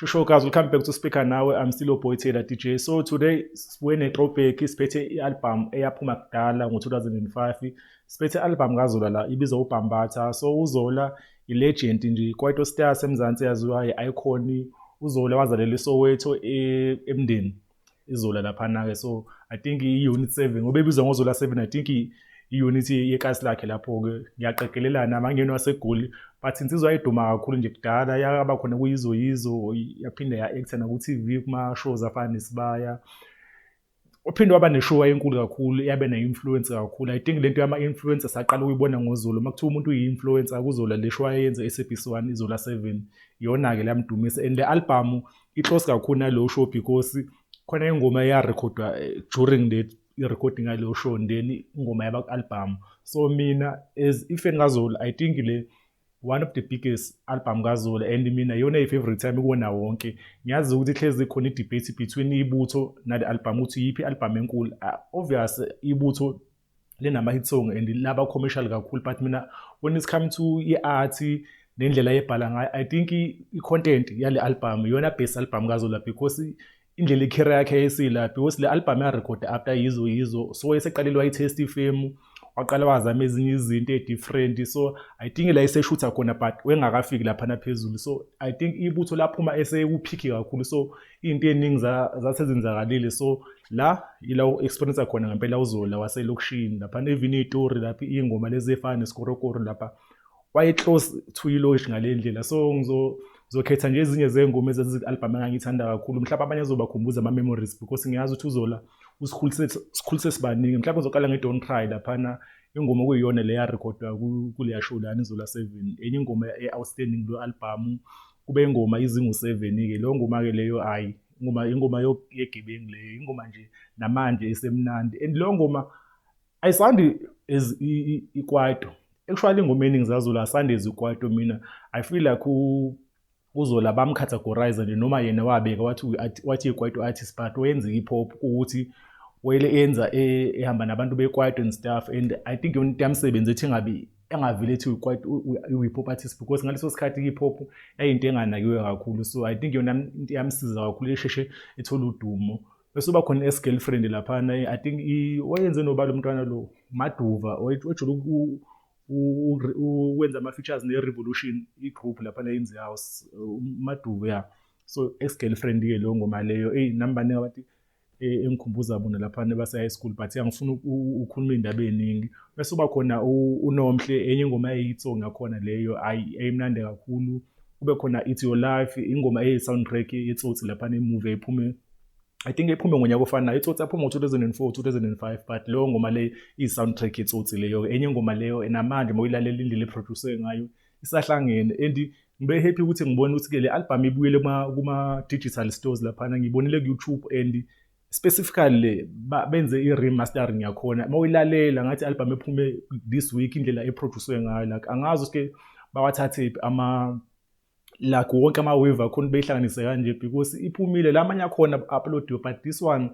Shosho guys, welcome back to Speaker Now. I'm still your boy Taylor DJ. So today we're in a throwback siphethe i-album eyaphuma kudala ngo-2005. Siphethe i-album kaZola la ibizwa uBhambatha. So uZola i-legend nje, kwaito star semzansi yaziwa i-icon. uZola wazalelwa eSoweto eMndeni. iZola laphana-ke, so I think i-unit 7 ngoba ebizwa ngoZola 7, I think i-unit yekasi lakhe lapho-ke. Ngiyaqeqelelana amangeni waseGoli, but insizwa yayiduma kakhulu nje kudala, yaba khona kuyizo yaphinde ya-acta naku-TV kuma-shows afana neSibaya. Uphinde waba neshow enkulu kakhulu, yabe ne-influence kakhulu. I think lento yama-influencer saqala ukuyibona ngoZola. Uma kuthiwa umuntu uyi-influencer kuZola, le show ayenza SABC1 iZola 7 iyona-ke lamdumisa, and le album i-close kakhulu nalowo show because khona ingoma eyarekhodwa during i-recording yaleyo show, then ingoma yaba ku-album. So mina as ifan kaZola, I think le one of the biggest album kaZola, and mina yona i-favorite time kuwona wonke. Ngiyazi ukuthi hlezi khona i-debate between ibutho nale album ukuthi yiphi album enkulu. Obvious ibutho lenama-hit song and laba commercial kakhulu, but mina when it's come to i-art nendlela yebhala ngayo, I think i-content yale album yona best album kaZola because indlela i-career yakhe yayisila, because le album yarekhoda after yizo, so wayeseqalelwa i-Tasty FM, waqala wazama ezinye izinto different. So I think la iseshutha khona but wengakafiki laphana phezulu. So I think ibutho laphuma esekuphiki kakhulu, so into eningi zasezenzakalile. So la ila experience khona ngempela uZola waselokishini lapha, even itori lapha ingoma lezi efana neSkorokoro lapha waye close to ilokishi ngale ndlela. So ngizokhetha nje ezinye zengoma ezi-album engangithanda kakhulu, mhlawumbe abanye azobakhumbuza ama-memories because ngiyazi ukuthi uZola usikhulise sibaningi. Mhlawumbe uzoqala nge-Don't Cry laphana, ingoma okuyiyona le yarekhodwa kuleya show lana iZola 7, enye ingoma e-outstanding kulo album kube ingoma izingu-7-ke. Leyo ngoma-ke leyo hayi ingoma yegebengu leyo, ingoma nje namanje esemnandi, and leyo ngoma ayisandi as ikwaito. Actually ingoma eningi zaZola asande ezikwaito. Mina I feel like uZola bamcategorize nje, noma yena wabeka wathi ikwaito artist but wenza hip hop ukuthi wele enza ehamba nabantu bekwaito and stuff, and I think yona into yamsebenzi ethi engavile ethi ikwaito hip hop artist because ngaleso sikhathi hip hop yayinto enganakiwe kakhulu. So I think yona into yamsiza kakhulu esheshe ethola udumo. Bese uba khona ex-girlfriend laphana, I think wayenze nobalo umntwana lo Maduva ojula wenza ama-features ne-Revolution i-group lapha eyenze house Maduva, yeah. So ex-girlfriend-ke leyo ngoma leyo nambani abantu engikhumbuza bona lapha base-high school, but angifuna ukhuluma indaba eziningi. Bese uba khona uNomhle, enye ingoma eyithong yakhona leyo ayimnandi kakhulu. Kube khona It's Your Life, ingoma eyi-soundtrack yeTsotsi lapha emovie ephume, I think ephume ngonyaka ofanayo. iTsotsi aphuma ngo-2004 2005, but leyo ngoma le iyi-soundtrack yeTsotsi leyo. Enye ingoma leyo namanje mawuyilalela indlela eproduce ngayo isahlangene, and ngibe happy ukuthi ngibone ukuthi-ke le album ibuyele kuma-digital stores laphana. Ngibonile ku-YouTube and specifically benze i-remastering yakhona. Mawuyilalela ngathi album ephume this week, indlela eproduce ngayo, like angazi ukuthi bawathathe like wonke ama-wave akhona beyihlanganise kanje because iphumile lamanye akhona uploadiwe, but this one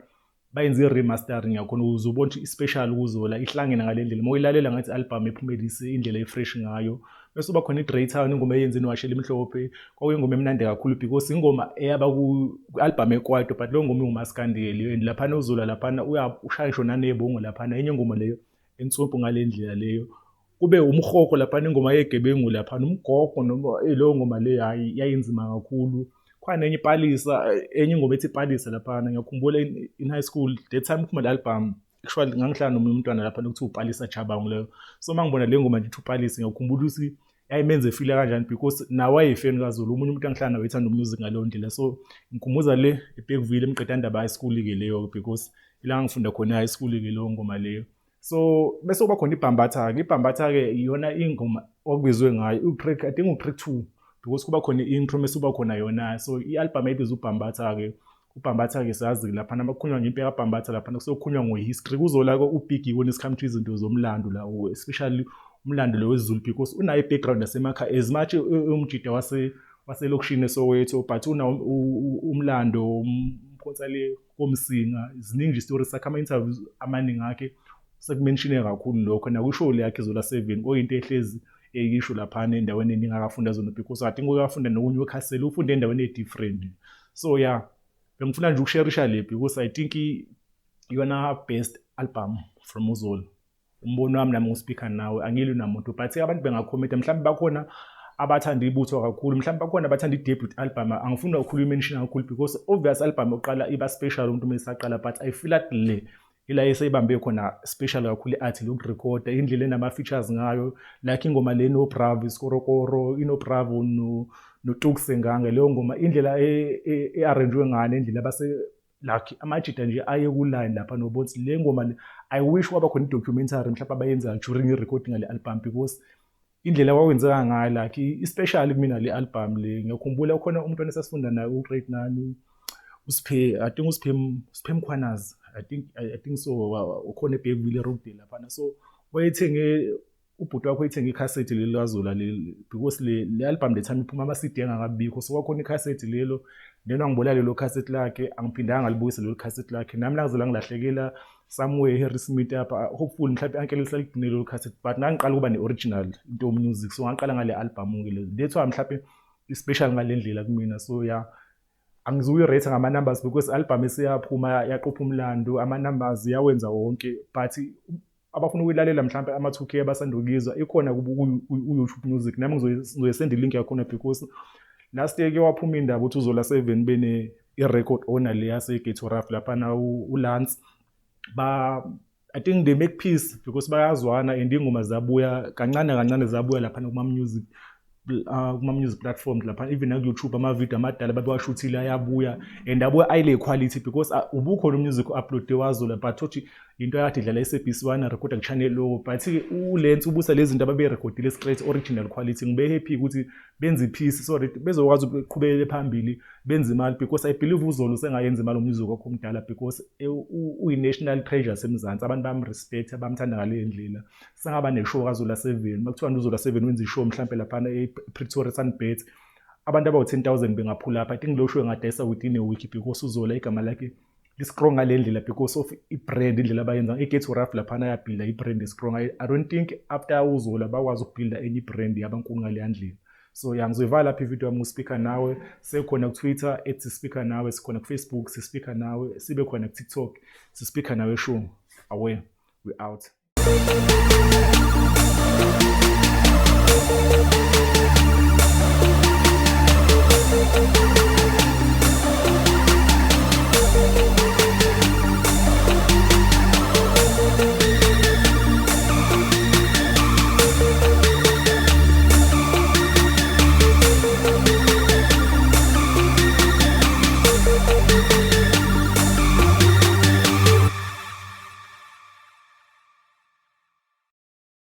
bayenze i-remastering yakhona uzobona ukuthi i-special kuZola ihlangene ngale ndlela. Mawuyilalela ngathi album ephumelise indlela e-fresh ngayo. Bese uba khona i-Draytown, ingoma eyenze noWashel Mhlophe, kwakuyingoma emnandi kakhulu because ingoma eyaba ku-album ekwaito, but leyo ngoma ingumaskandi leyo, and laphana uZola laphana ushayisho nanebongo laphana. Enye ingoma leyo ensumpu ngale ndlela leyo. Kube umhoko laphana, ingoma yegebengu laphana, umgogo noma leyo ngoma le hayi yayinzima kakhulu. Khona enye iPalisa, enye ingoma ethi iPalisa laphana. Ngiyakhumbula in high school that time kuphuma le album, actually ngangihlala nomunye umntwana laphana kuthiwa uPalisa Chabangu leyo. So mangibona le ngoma nje uPalisa ngiyakhumbula ukuthi yayimenze feel kanjani because nawe wayefan kaZola, umunye umuntu angihlala nawe ethanda umusic ngaleyo ndlela. So ngikhumbuza le eBergville emqedandaba high school-ke leyo because ila ngifunda khona high school-ke leyo ngoma leyo. So bese kuba khona iBhambatha-ke. iBhambatha-ke iyona ingoma okubizwe ngayo I think u-track 2 because kuba khona i-intro mase kuba khona yona. So i-album ebizwa uBhambatha-ke. uBhambatha-ke sazi laphana bakhulunywa ngempela kaBhambatha laphana kusokhulunywa ngo-history. kuZola-ke ubhig wona isikhathi izinto zomlando la, especially umlando lo wesiZulu because unayo i-background yasemakhaya as much umjida waselokishini eSoweto, but una umlando umkhontsale komsinga. Ziningi nje stories sakhe, ama-interviews amaningi akhe sekumenshine kakhulu lokho nakwishow yakhe iZola 7, oyinto ehlezi eyisho laphana endaweni eningakafunda zona because I think uyafunda nokunye ukhasela ufunde endaweni e-different. So yeah, bengifuna nje ukusharisha le because I think iyona best album from uZola. Umbono wami nami ngispika nawe angilwi namuntu but abantu bengakhomenta mhlawumbe bakhona abathanda ibutho kakhulu mhlawumbe bakhona abathanda i-debut album angifuni kakhulu i-mention kakhulu because obvious album yokuqala iba special umuntu mesaqala but I feel like le ila eseyibambe khona special kakhulu i-art lokurecorda indlela enama-features ngayo like ingoma le no Bravo isikorokoro ino Bravo no Tukse nganga leyo ngoma indlela e-arrangewe ngane indlela base like amajita nje aye ku-line lapha nobothi le ngoma le I wish kwaba khona i-documentary mhlawumbe abayenza during i-recording ngale album because indlela kwawenzeka ngayo like i-special kumina le album le ngiyakhumbula khona umntwana esasifunda naye u-grade 9 usiphe I think usiphe Mkhwanazi I think so ukhona eBergville Road lapha so wayethenge ubhuti wakho ethenge icassette leli kaZola leli because le album le time iphuma ama-CD angakabikho so kwakhona icassette lelo then wangibola lelo cassette lakhe angiphindanga ngalibuyisa lelo cassette lakhe nami lakuzola ngilahlekela somewhere Harry Smith apha hopefully mhlawumbe anke lisaligcinile lelo cassette but ngangiqala ukuba ne-original into music so ngaqala ngale album ke lezo that's why mhlawumbe i-special ngalendlela kumina so yeah angizuyi-rate ngama-numbers because album esiyaphuma yaqopha umlando ama-numbers yawenza wonke but abafuna ukuyilalela mhlawumbe ama-2K abasandukizwa ikhona ku-YouTube Music nami ngizoyesenda ilink yakhona because last year ke waphuma indaba ukuthi uZola 7 bene i-record owner le yase-Ghetto Rough laphana uLance I think they make peace because bayazwana and ingoma zabuya kancane zabuya laphana kuma-music kuma-music platforms lapha even ku-YouTube ama-video amadala babewashuthile ayabuya and abuya ayile quality because ubukho lo music upload waZola but uthi into yakade idlala eSABC1 record ku-channel lo but uLens ubusa lezi zinto ababerecordile straight original quality ngibe happy ukuthi benze ipiece sorry bezokwazi ukuqhubekela phambili benze imali because I believe uZola usengayenza imali umusic wakho omdala because uyi-national treasure semzansi abantu bamrespect abamthanda ngale ndlela sengaba ne-show kaZola 7 makuthiwa uZola 7 wenza i-show mhlawumbe laphana e-Pretoria Sunbet abantu abawu-10,000 bengaphula up I think lo show engadayisa within a week because uZola igama lakhe li-strong ngale ndlela because of i-brand indlela abayenza i-Ghetto Rough laphana yabuilda i-brand strong I don't think after uZola bakwazi ukubuilda enye i-brand yabankulu ngale ndlela so yeah ngizoyivala lapha ivideo yami uSpeaker Nawe sekhona ku-Twitter @Speaker Nawe sikhona ku-Facebook siSpeaker Nawe sibe khona ku-TikTok siSpeaker Nawe show aware we out